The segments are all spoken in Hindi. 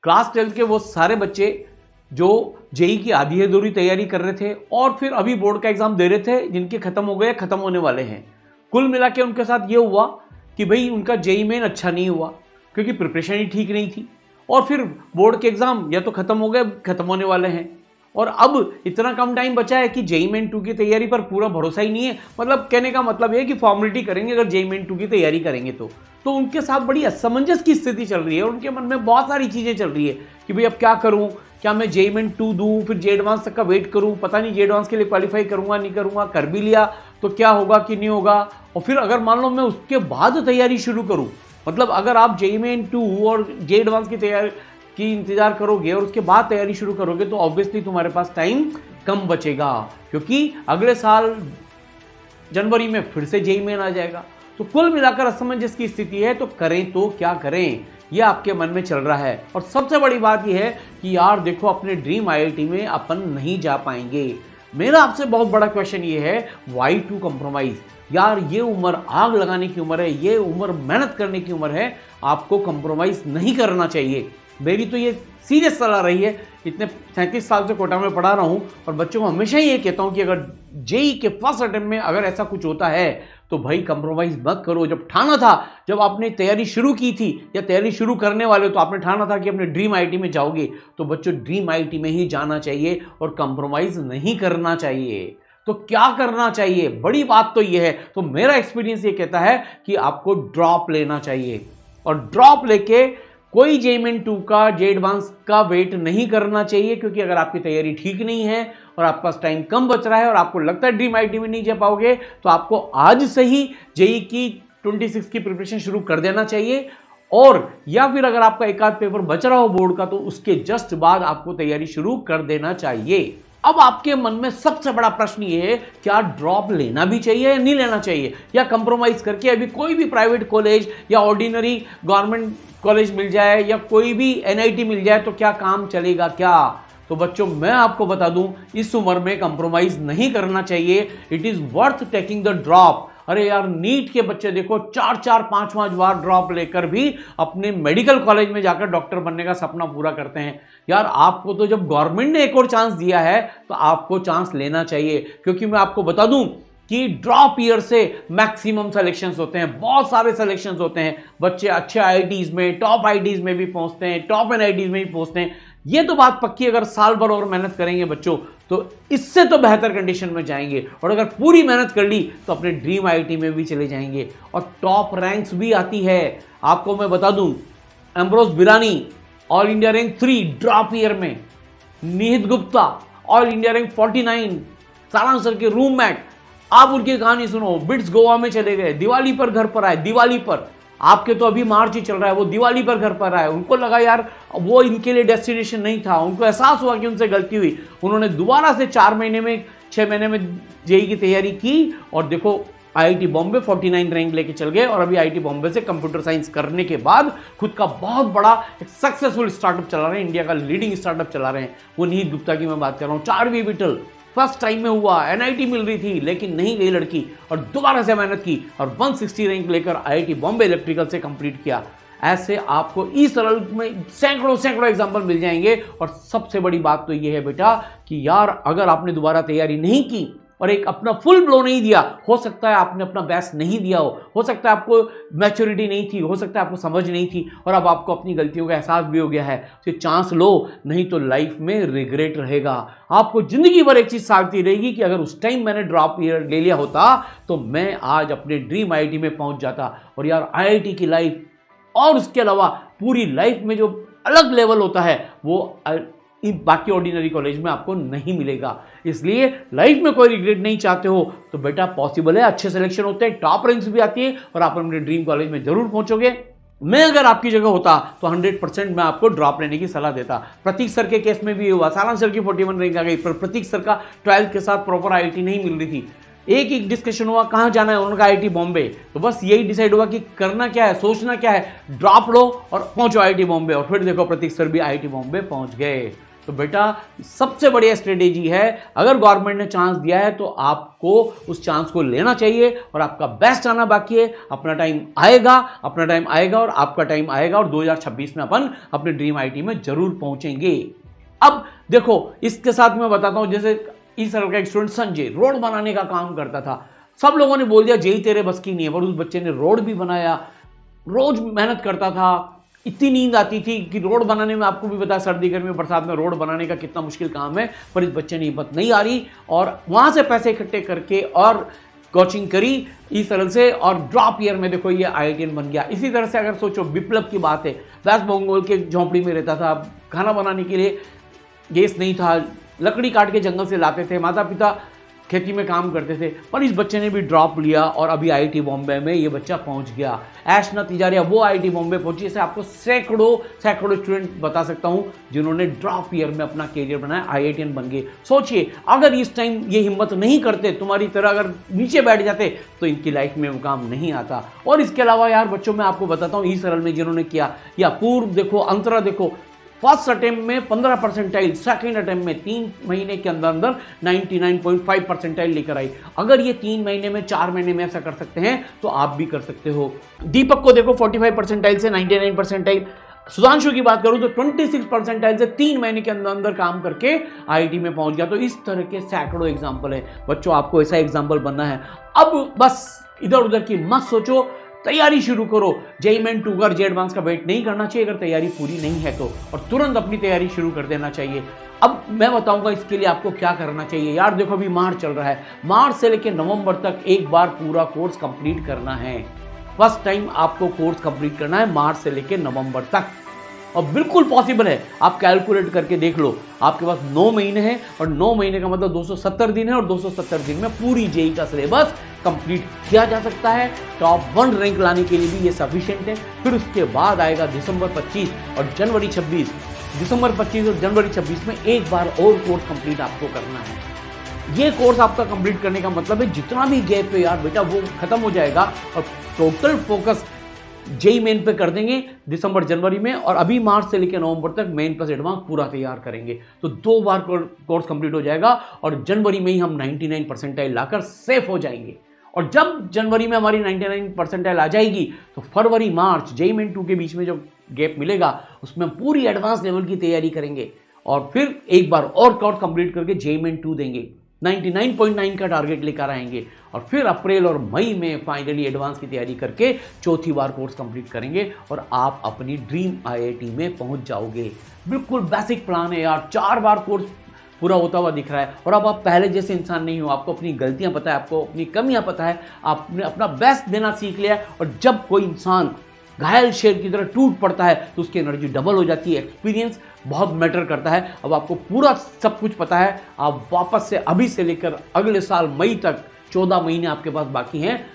क्लास 12 के वो सारे बच्चे जो जेई की आधी अधूरी तैयारी कर रहे थे और फिर अभी बोर्ड का एग्जाम दे रहे थे, जिनके खत्म हो गए, खत्म होने वाले हैं, कुल मिला के उनके साथ ये हुआ कि भाई उनका जेई मेन अच्छा नहीं हुआ क्योंकि प्रिपरेशन ही ठीक नहीं थी, और फिर बोर्ड के एग्जाम या तो खत्म हो गए, खत्म होने वाले हैं, और अब इतना कम टाइम बचा है कि जेई मेन 2 की तैयारी पर पूरा भरोसा ही नहीं है। मतलब कहने का मतलब है कि फॉर्मेलिटी करेंगे अगर जेई मेन 2 की तैयारी करेंगे तो उनके साथ बड़ी असमंजस की स्थिति चल रही है और उनके मन में बहुत सारी चीजें चल रही है कि भाई अब क्या करूं, क्या मैं जेई मेन 2 दूं, फिर जे एडवांस तक का वेट करूं, पता नहीं जे एडवांस के लिए क्वालिफाई करूंगा नहीं करूंगा, कर भी लिया तो क्या होगा कि नहीं होगा, और फिर अगर मान लो मैं उसके बाद तैयारी शुरू करूं, मतलब अगर आप जेई मेन 2 और जे एडवांस की तैयारी की इंतजार करोगे और उसके बाद तैयारी शुरू करोगे तो ऑब्वियसली तुम्हारे पास टाइम कम बचेगा, क्योंकि अगले साल जनवरी में फिर से जेई मेन आ जाएगा। तो कुल मिलाकर असमंजस की स्थिति है, तो करें तो क्या करें, यह आपके मन में चल रहा है। और सबसे बड़ी बात यह है कि यार देखो अपने ड्रीम आईआईटी में अपन नहीं जा पाएंगे। मेरा आपसे बहुत बड़ा क्वेश्चन ये है, वाई टू कॉम्प्रोमाइज? यार ये उम्र आग लगाने की उम्र है, ये उम्र मेहनत करने की उम्र है, आपको कॉम्प्रोमाइज नहीं करना चाहिए। मेरी तो ये सीरियस सलाह रही है, इतने 37 साल से कोटा में पढ़ा रहा हूँ और बच्चों को हमेशा ये कहता हूँ कि अगर जेई के फर्स्ट अटेम्प्ट में अगर ऐसा कुछ होता है तो भाई कंप्रोमाइज मत करो। जब ठाना था, जब आपने तैयारी शुरू की थी या तैयारी शुरू करने वाले हो तो आपने ठाना था कि अपने ड्रीम आईआईटी में जाओगे, तो बच्चों ड्रीम आईआईटी में ही जाना चाहिए और कंप्रोमाइज नहीं करना चाहिए। तो क्या करना चाहिए? बड़ी बात तो ये है, तो मेरा एक्सपीरियंस ये कहता है कि आपको ड्रॉप लेना चाहिए, और ड्रॉप लेके कोई जेई मेन 2 का, जे एडवांस का वेट नहीं करना चाहिए, क्योंकि अगर आपकी तैयारी ठीक नहीं है और आपके पास टाइम कम बच रहा है और आपको लगता है ड्रीम आईआईटी में नहीं जा पाओगे, तो आपको आज से ही जेई की 26 की प्रिपरेशन शुरू कर देना चाहिए, और या फिर अगर आपका एक आध पेपर बच रहा हो बोर्ड का तो उसके जस्ट बाद आपको तैयारी शुरू कर देना चाहिए। अब आपके मन में सबसे बड़ा प्रश्न ये है, क्या ड्रॉप लेना भी चाहिए या नहीं लेना चाहिए, या कंप्रोमाइज करके अभी कोई भी प्राइवेट कॉलेज या ऑर्डिनरी गवर्नमेंट कॉलेज मिल जाए या कोई भी एनआईटी मिल जाए तो क्या काम चलेगा क्या? तो बच्चों मैं आपको बता दूं, इस उम्र में कंप्रोमाइज नहीं करना चाहिए। It is worth taking the drop. अरे यार नीट के बच्चे देखो 4-4, 5-5 बार ड्रॉप लेकर भी अपने मेडिकल कॉलेज में जाकर डॉक्टर बनने का सपना पूरा करते हैं। यार आपको तो जब गवर्नमेंट ने एक और चांस दिया है तो आपको चांस लेना चाहिए, क्योंकि मैं आपको बता दूं कि ड्रॉप ईयर से मैक्सिमम सिलेक्शंस होते हैं, बहुत सारे सिलेक्शंस होते हैं, बच्चे अच्छे आईआईटीज में, टॉप आईआईटीज में भी पहुंचते हैं, टॉप एनआईटीज में भी पहुंचते हैं। ये तो बात पक्की, अगर साल भर और मेहनत करेंगे बच्चों तो इससे तो बेहतर कंडीशन में जाएंगे, और अगर पूरी मेहनत कर ली तो अपने ड्रीम आईआईटी में भी चले जाएंगे और टॉप रैंक्स भी आती है। आपको मैं बता दूं, Ambrose Birani all India rank 3 drop year में, Nihit Gupta all India rank 49, सारांश सर के रूममेट, आप उनकी कहानी सुनो, बिट्स गोवा में चले गए, दिवाली पर घर पर आए, दिवाली पर, आपके तो अभी मार्च ही चल रहा है, वो दिवाली पर घर पर आए, उनको लगा यार वो इनके लिए डेस्टिनेशन नहीं था, उनको एहसास हुआ कि उनसे गलती हुई, उन्होंने दोबारा से 4 महीने में 6 महीने में जेई की तैयारी की, और देखो आईआईटी बॉम्बे 49 रैंक लेके चल गए, और अभी आईआईटी बॉम्बे से कंप्यूटर साइंस करने के बाद खुद का बहुत बड़ा एक सक्सेसफुल स्टार्टअप चला रहे हैं, इंडिया का लीडिंग स्टार्टअप चला रहे हैं। वो निहित गुप्ता की मैं बात कर रहा हूँ। 4वीं बिटल फर्स्ट टाइम में हुआ, एनआईटी मिल रही थी लेकिन नहीं गई लड़की, और दोबारा से मेहनत की और 160 रैंक लेकर आईआईटी बॉम्बे इलेक्ट्रिकल से कंप्लीट किया। ऐसे आपको इस सरल में सैकड़ों एग्जांपल मिल जाएंगे। और सबसे बड़ी बात तो ये है बेटा कि यार अगर आपने दोबारा तैयारी नहीं की और एक अपना फुल ब्लो नहीं दिया, हो सकता है आपने अपना बेस्ट नहीं दिया हो सकता है आपको मैच्योरिटी नहीं थी, हो सकता है आपको समझ नहीं थी, और अब आपको अपनी गलतियों का एहसास भी हो गया है, तो चांस लो, नहीं तो लाइफ में रिग्रेट रहेगा। आपको जिंदगी भर एक चीज सालती रहेगी कि अगर उस टाइम मैंने ड्रॉप ईयर ले लिया होता तो मैं आज अपने ड्रीम आईआईटी में पहुंच जाता। और यार आईआईटी की लाइफ और उसके अलावा पूरी लाइफ में जो अलग लेवल होता है वो बाकी ऑर्डिनरी कॉलेज में आपको नहीं मिलेगा। इसलिए लाइफ में कोई रिग्रेट नहीं चाहते हो तो बेटा पॉसिबल है, अच्छे सिलेक्शन होते हैं, टॉप रैंक्स भी आती है और आप अपने ड्रीम कॉलेज में जरूर पहुंचोगे। मैं अगर आपकी जगह होता तो 100% मैं आपको ड्रॉप लेने की सलाह देता। प्रतीक सर के केस में भी हुआ, सारांश सर की 41 रैंक आ गई, पर प्रतीक सर का 12th के साथ प्रॉपर आईआईटी नहीं मिल रही थी। एक डिस्कशन हुआ कहाँ जाना है, उनका आईआईटी बॉम्बे, तो बस यही डिसाइड हुआ कि करना क्या है, सोचना क्या है, ड्रॉप लो और पहुंचो आईआईटी बॉम्बे, और फिर देखो प्रतीक सर भी आईआईटी बॉम्बे पहुंच गए। तो बेटा सबसे बढ़िया स्ट्रेटेजी है, अगर गवर्नमेंट ने चांस दिया है तो आपको उस चांस को लेना चाहिए और आपका बेस्ट आना बाकी है। अपना टाइम आएगा और आपका टाइम आएगा और 2026 में अपन अपने ड्रीम आईटी में जरूर पहुंचेंगे। अब देखो इसके साथ मैं बताता हूं, जैसे इस तरह का एक स्टूडेंट संजय रोड बनाने का काम करता था, सब लोगों ने बोल दिया जेई तेरे बस की नहीं है, पर उस बच्चे ने रोड भी बनाया, रोज मेहनत करता था, इतनी नींद आती थी कि रोड बनाने में, आपको भी पता सर्दी गर्मी बरसात में रोड बनाने का कितना मुश्किल काम है, पर इस बच्चे ने हिम्मत नहीं आ रही और वहां से पैसे इकट्ठे करके और कोचिंग करी इस तरह से, और ड्रॉप ईयर में देखो ये आईआईटीएन बन गया। इसी तरह से अगर सोचो विप्लव की बात है, वेस्ट बंगाल के झोंपड़ी में रहता था, खाना बनाने के लिए गैस नहीं था, लकड़ी काट के जंगल से लाते थे, माता पिता खेती में काम करते थे, पर इस बच्चे ने भी ड्रॉप लिया और अभी आईआईटी बॉम्बे में ये बच्चा पहुंच गया। ऐशना तिजारिया वो आईआईटी बॉम्बे पहुंची, ऐसे आपको सैकड़ों स्टूडेंट बता सकता हूं जिन्होंने ड्रॉप ईयर में अपना करियर बनाया, आईआईटीएन बन गए। सोचिए अगर इस टाइम ये हिम्मत नहीं करते, तुम्हारी तरह अगर नीचे बैठ जाते, तो इनकी लाइफ में वो काम नहीं आता। और इसके अलावा यार बच्चों मैं आपको बताता हूँ ई सरल में जिन्होंने किया, या पूर्व देखो, अंतरा देखो, फर्स्ट अटेम्प्ट में 15 परसेंटाइल, सेकेंड अटेम्प्ट में 3 महीने के अंदर अंदर 99.5 परसेंटाइल लेकर आई। अगर ये 3 महीने में 4 महीने में ऐसा कर सकते हैं तो आप भी कर सकते हो। दीपक को देखो 45 परसेंटाइल से 99 परसेंटाइल। सुधांशु की बात करूं तो 26 परसेंटाइल से 3 महीने के अंदर अंदर काम करके आईआईटी में पहुंच गया। तो इस तरह के सैकड़ों एग्जाम्पल है बच्चों, आपको ऐसा एग्जाम्पल बनना है। अब बस इधर उधर की मत सोचो, तैयारी शुरू करो। जेईई मेन 2 का एडवांस का वेट नहीं करना चाहिए अगर तैयारी पूरी नहीं है तो, और तुरंत अपनी तैयारी शुरू कर देना चाहिए। अब मैं बताऊंगा इसके लिए आपको क्या करना चाहिए। यार देखो अभी मार्च चल रहा है, मार्च से लेकर नवंबर तक एक बार पूरा कोर्स कंप्लीट करना है। फर्स्ट टाइम आपको कोर्स कंप्लीट करना है मार्च से लेकर नवंबर तक, और बिल्कुल पॉसिबल है। आप कैलकुलेट करके देख लो, आपके पास 9 महीने हैं और 9 महीने का मतलब 270 दिन है, और 270 दिन में पूरी जेईई का सिलेबस कंप्लीट किया जा सकता है। टॉप 1 रैंक लाने के लिए भी ये सफिशिएंट है। फिर उसके बाद आएगा दिसंबर 25 और जनवरी 26। दिसंबर 25 और जनवरी 26 में एक बार और कोर्स कंप्लीट आपको करना है। ये कोर्स आपका कंप्लीट करने का मतलब है जितना भी गैप है यार बेटा वो खत्म हो जाएगा, और टोटल फोकस जेईई मेन पे कर देंगे दिसंबर जनवरी में, और अभी मार्च से लेकर नवंबर तक मेन प्लस एडवांस पूरा तैयार करेंगे। तो 2 बार कोर्स कंप्लीट हो जाएगा और जनवरी में ही हम 99 परसेंटाइल लाकर सेफ हो जाएंगे। और जब जनवरी में हमारी 99 परसेंटाइल आ जाएगी तो फरवरी मार्च जेईई मेन 2 के बीच में जो गैप मिलेगा उसमें हम पूरी एडवांस लेवल की तैयारी करेंगे, और फिर एक बार और कोर्स कंप्लीट करके जेईई मेन 2 देंगे, 99.9 का टारगेट लेकर आएंगे, और फिर अप्रैल और मई में फाइनली एडवांस की तैयारी करके चौथी बार कोर्स कंप्लीट करेंगे और आप अपनी ड्रीम आईआईटी में पहुंच जाओगे। बिल्कुल बेसिक प्लान है यार, 4 बार कोर्स पूरा होता हुआ दिख रहा है, और अब आप पहले जैसे इंसान नहीं हो, आपको अपनी गलतियां पता है, आपको अपनी कमियां पता है, आपने अपना बेस्ट देना सीख लिया है। और जब कोई इंसान घायल शेर की तरह टूट पड़ता है तो उसकी एनर्जी डबल हो जाती है। एक्सपीरियंस बहुत मैटर करता है। अब आपको पूरा सब कुछ पता है, आप वापस से अभी से लेकर अगले साल मई तक 14 महीने आपके पास बाकी हैं,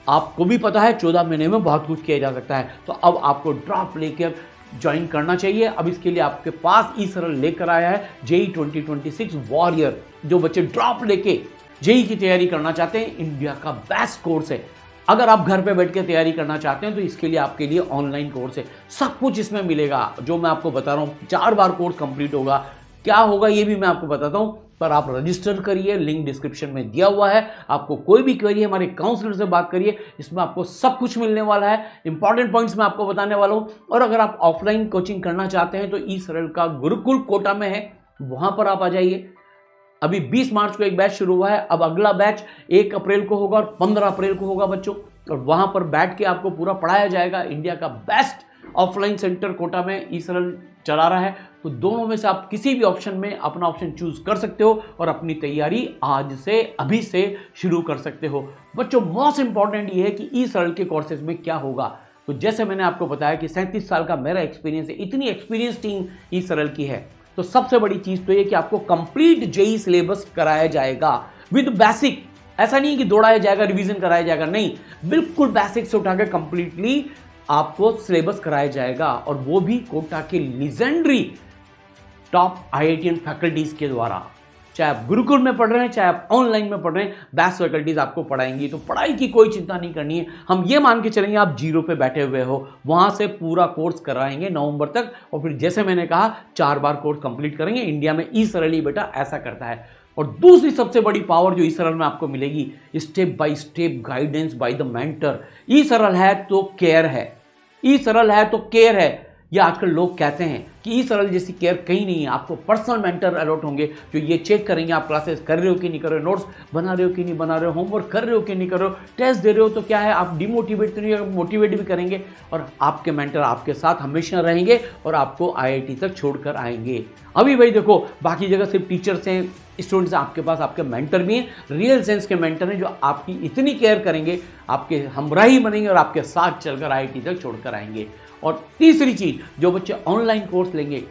आपको भी पता है 14 महीने में बहुत कुछ किया जा सकता है। तो अब आपको ड्रॉप लेकर ज्वाइन करना चाहिए। अब इसके लिए आपके पास ई सरल लेकर आया है जेईई 2026 वॉरियर, जो बच्चे ड्रॉप लेके जेईई की तैयारी करना चाहते हैं, इंडिया का बेस्ट कोर्स है। अगर आप घर पे बैठ के तैयारी करना चाहते हैं तो इसके लिए आपके लिए ऑनलाइन कोर्स है, सब कुछ इसमें मिलेगा जो मैं आपको बता रहा हूँ। 4 बार कोर्स कंप्लीट होगा, क्या होगा ये भी मैं आपको बताता हूँ, पर आप रजिस्टर करिए, लिंक डिस्क्रिप्शन में दिया हुआ है। आपको कोई भी क्वेरी है हमारे काउंसलर से बात करिए, इसमें आपको सब कुछ मिलने वाला है। इंपॉर्टेंट पॉइंट्स मैं आपको बताने वाला हूँ। और अगर आप ऑफलाइन कोचिंग करना चाहते हैं तो ई सरल का गुरुकुल कोटा में है, वहां पर आप आ जाइए। अभी 20 मार्च को एक बैच शुरू हुआ है, अब अगला बैच 1 अप्रैल को होगा और 15 अप्रैल को होगा बच्चों, और वहां पर बैठ के आपको पूरा पढ़ाया जाएगा। इंडिया का बेस्ट ऑफलाइन सेंटर कोटा में ई सरल चला रहा है, तो दोनों में से आप किसी भी ऑप्शन में अपना ऑप्शन चूज कर सकते हो और अपनी तैयारी आज से अभी से शुरू कर सकते हो। बच्चों मोस्ट इंपॉर्टेंट ये है कि ई सरल के कोर्सेज में क्या होगा। तो जैसे मैंने आपको बताया कि 37 साल का मेरा एक्सपीरियंस है, इतनी एक्सपीरियंस टीम ई सरल की है, तो सबसे बड़ी चीज तो ये कि आपको कंप्लीट जेईई सिलेबस कराया जाएगा विद बेसिक। ऐसा नहीं कि दौड़ाया जाएगा, रिवीजन कराया जाएगा, नहीं, बिल्कुल बेसिक से उठाकर कंप्लीटली आपको सिलेबस कराया जाएगा, और वो भी कोटा के लीजेंडरी टॉप आईआईटीएन फैकल्टीज के द्वारा। चाहे आप गुरुकुल में पढ़ रहे हैं, चाहे आप ऑनलाइन में पढ़ रहे हैं, बेस्ट फैकल्टीज आपको पढ़ाएंगी। तो पढ़ाई की कोई चिंता नहीं करनी है, हम ये मान के चलेंगे आप जीरो पे बैठे हुए हो, वहां से पूरा कोर्स कराएंगे नवंबर तक, और फिर जैसे मैंने कहा 4 बार कोर्स कंप्लीट करेंगे। इंडिया में ई-सरल ही बेटा ऐसा करता है। और दूसरी सबसे बड़ी पावर जो ई-सरल में आपको मिलेगी, step by step guidance by the mentor. ESaral है तो केयर है, ई-सरल है तो केयर है। ये आजकल लोग कहते हैं कि ई-सरल जैसी केयर कहीं नहीं है। आपको पर्सनल मेंटर अलॉट होंगे जो ये चेक करेंगे आप क्लासेस कर रहे हो कि नहीं कर रहे हो, नोट्स बना रहे हो कि नहीं बना रहे हो, होमवर्क कर रहे हो कि नहीं कर रहे हो, टेस्ट दे रहे हो तो क्या है, आप डिमोटिवेट तो नहीं, मोटिवेट भी करेंगे। और आपके मेंटर आपके साथ हमेशा रहेंगे और आपको IIT तक छोड़कर आएंगे। अभी भाई देखो, बाकी जगह सिर्फ टीचर्स हैं, स्टूडेंट्स, आपके पास आपके मेंटर भी हैं, रियल सेंस के मेंटर हैं जो आपकी इतनी केयर करेंगे, आपके हमराही बनेंगे और आपके साथ चलकर IIT तक छोड़कर आएंगे। और तीसरी चीज, जो बच्चे ऑनलाइन कोर्स लेंगे,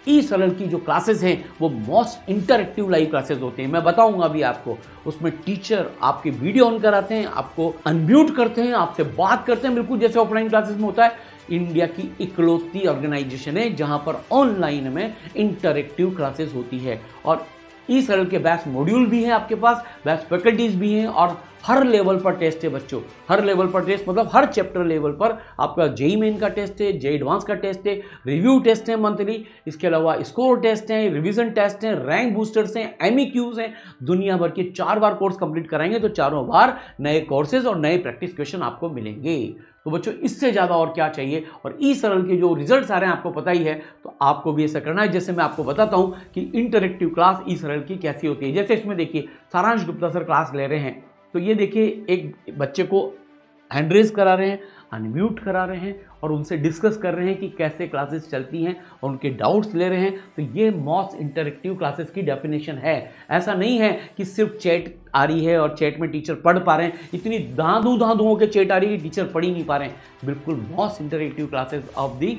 ई-सरल की जो क्लासेस हैं वो मोस्ट इंटरैक्टिव लाइव क्लासेस होते हैं। मैं बताऊंगा अभी आपको, उसमें टीचर आपके वीडियो ऑन कराते हैं, आपको अनम्यूट करते हैं, आपसे बात करते हैं, बिल्कुल जैसे ऑफलाइन क्लासेस में होता है। इंडिया की इकलौती ऑर्गेनाइजेशन है जहां पर ऑनलाइन में इंटरैक्टिव क्लासेस होती है। और ई-सरल के बेस्ट मॉड्यूल भी हैं आपके पास, बेस्ट फैकल्टीज भी हैं, और हर लेवल पर टेस्ट है बच्चों, हर लेवल पर टेस्ट, मतलब हर चैप्टर लेवल पर आपका जेईई मेन का टेस्ट है, जेईई एडवांस का टेस्ट है, रिव्यू टेस्ट है मंथली, इसके अलावा स्कोर टेस्ट हैं, रिवीजन टेस्ट हैं, रैंक बूस्टर्स हैं, एमईक्यूज हैं। दुनिया भर के 4 बार कोर्स कंप्लीट कराएंगे तो चारों बार नए कोर्सेज और नए प्रैक्टिस क्वेश्चन आपको मिलेंगे। तो बच्चों इससे ज़्यादा और क्या चाहिए। और ई-सरल के जो रिजल्ट्स आ रहे हैं आपको पता ही है, तो आपको भी ऐसा करना है। जैसे मैं आपको बताता हूं कि इंटरैक्टिव क्लास ई-सरल की कैसी होती है। जैसे इसमें देखिए, सारांश गुप्ता सर क्लास ले रहे हैं, तो ये देखिए एक बच्चे को हैंड रेज करा रहे हैं, अनम्यूट करा रहे हैं और उनसे डिस्कस कर रहे हैं कि कैसे क्लासेस चलती हैं और उनके डाउट्स ले रहे हैं। तो ये मोस्ट इंटरैक्टिव क्लासेस की डेफिनेशन है। ऐसा नहीं है कि सिर्फ चैट आ रही है और चैट में टीचर पढ़ पा रहे हैं, इतनी धांधू होकर चैट आ रही है कि टीचर पढ़ ही नहीं पा रहे हैं। बिल्कुल most interactive classes of the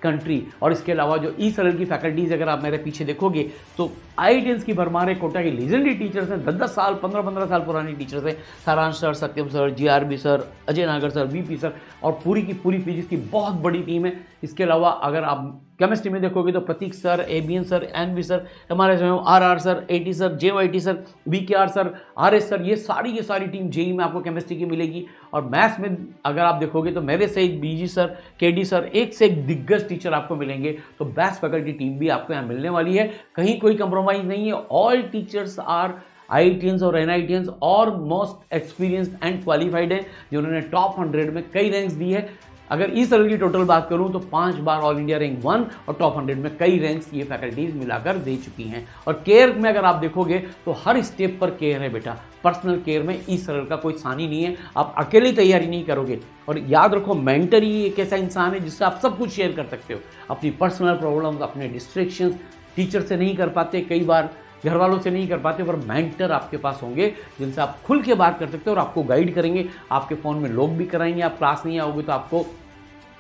country. और इसके अलावा जो ई-सरल की फैकल्टीज अगर आप मेरे पीछे देखोगे तो IITians की भरमार है, कोटा के लीजेंडरी टीचर्स हैं, 10-10 साल 15-15 साल पुराने टीचर्स हैं, सारांश सर, सत्यम सर, GRB सर, अजय नागर सर, VP सर, और पूरी की पूरी फिजिक्स की बहुत बड़ी टीम है। इसके अलावा अगर आप केमिस्ट्री में देखोगे तो Prateek sir, ABN sir, NV sir, हमारे RR sir, AT sir, JYT sir, VKR sir, RS sir, ये सारी टीम जेईई में आपको केमिस्ट्री की मिलेगी। और मैथ्स में अगर आप देखोगे तो मेरे से BG सर, KD सर, एक से एक दिग्गज टीचर आपको मिलेंगे। तो बेस्ट फैकल्टी टीम भी आपको यहाँ मिलने वाली है, कहीं कोई कंप्रोमाइज नहीं है। ऑल टीचर्स आर IITians और NITians और मोस्ट एक्सपीरियंस्ड एंड क्वालिफाइड हैं, जिन्होंने टॉप 100 में कई रैंक्स दी है। अगर ई-सरल की टोटल बात करूं तो 5 बार ऑल इंडिया रैंक 1 और टॉप 100 में कई रैंक्स ये फैकल्टीज मिलाकर दे चुकी हैं। और केयर में अगर आप देखोगे तो हर स्टेप पर केयर है बेटा। पर्सनल केयर में ई-सरल का कोई सानी नहीं है, आप अकेली तैयारी नहीं करोगे। और याद रखो, मेंटर ही एक ऐसा इंसान है जिससे आप सब कुछ शेयर कर सकते हो, अपनी पर्सनल प्रॉब्लम्स, अपने डिस्ट्रैक्शंस। टीचर से नहीं कर पाते, कई बार घर वालों से नहीं कर पाते, पर मेंटर आपके पास होंगे जिनसे आप खुल के बात कर सकते हो और आपको गाइड करेंगे। आपके फ़ोन में लोग भी कराएंगे, आप क्लास नहीं आओगे तो आपको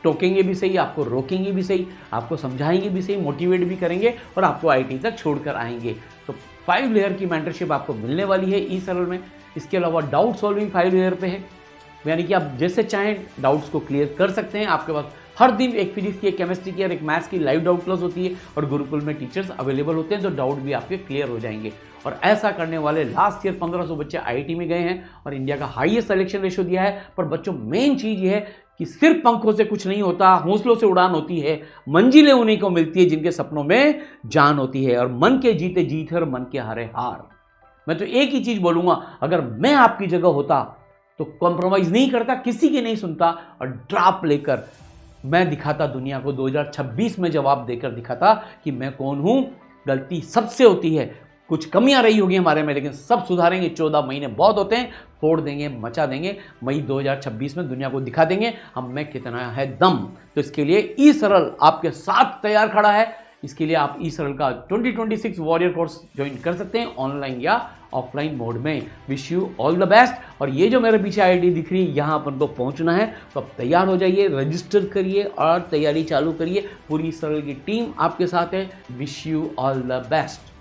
टोकेंगे भी सही, आपको रोकेंगे भी सही, आपको समझाएंगे भी सही, मोटिवेट भी करेंगे और आपको IIT तक छोड़कर आएंगे। तो 5 लेयर की मेंटरशिप आपको मिलने वाली है ई-सरल में। इसके अलावा डाउट सॉल्विंग 5 लेयर पे है, यानी कि आप जैसे चाहें डाउट्स को क्लियर कर सकते हैं। आपके पास हर दिन एक फिजिक्स की, एक केमिस्ट्री की और एक मैथ्स की लाइव डाउट क्लास होती है और गुरुकुल में टीचर्स अवेलेबल होते हैं, तो डाउट भी आपके क्लियर हो जाएंगे। और ऐसा करने वाले लास्ट ईयर 1500 बच्चे IIT में गए हैं और इंडिया का हाईएस्ट सिलेक्शन रेशियो दिया है। पर बच्चों मेन चीज ये है कि सिर्फ पंखों से कुछ नहीं होता, हौसलों से उड़ान होती है। मंजिलें उन्हीं को मिलती है जिनके सपनों में जान होती है। और मन के जीते जीत है और मन के हारे हार। मैं तो एक ही चीज बोलूंगा, अगर मैं आपकी जगह होता तो कॉम्प्रोमाइज नहीं करता, किसी की नहीं सुनता और ड्रॉप लेकर मैं दिखाता दुनिया को, 2026 में जवाब देकर दिखाता कि मैं कौन हूं। गलती सबसे होती है, कुछ कमियां रही होगी हमारे में, लेकिन सब सुधारेंगे। 14 महीने बहुत होते हैं, फोड़ देंगे, मचा देंगे। मई 2026 में दुनिया को दिखा देंगे हम में कितना है दम। तो इसके लिए ई-सरल आपके साथ तैयार खड़ा है। इसके लिए आप ई-सरल का 2026 वॉरियर कोर्स ज्वाइन कर सकते हैं ऑनलाइन या ऑफलाइन मोड में। Wish you all the best. और ये जो मेरे पीछे IIT दिख रही है, यहाँ अपन को पहुँचना है, तो अब तैयार हो जाइए, रजिस्टर करिए और तैयारी चालू करिए। पूरी ई-सरल की टीम आपके साथ है। Wish you all the best.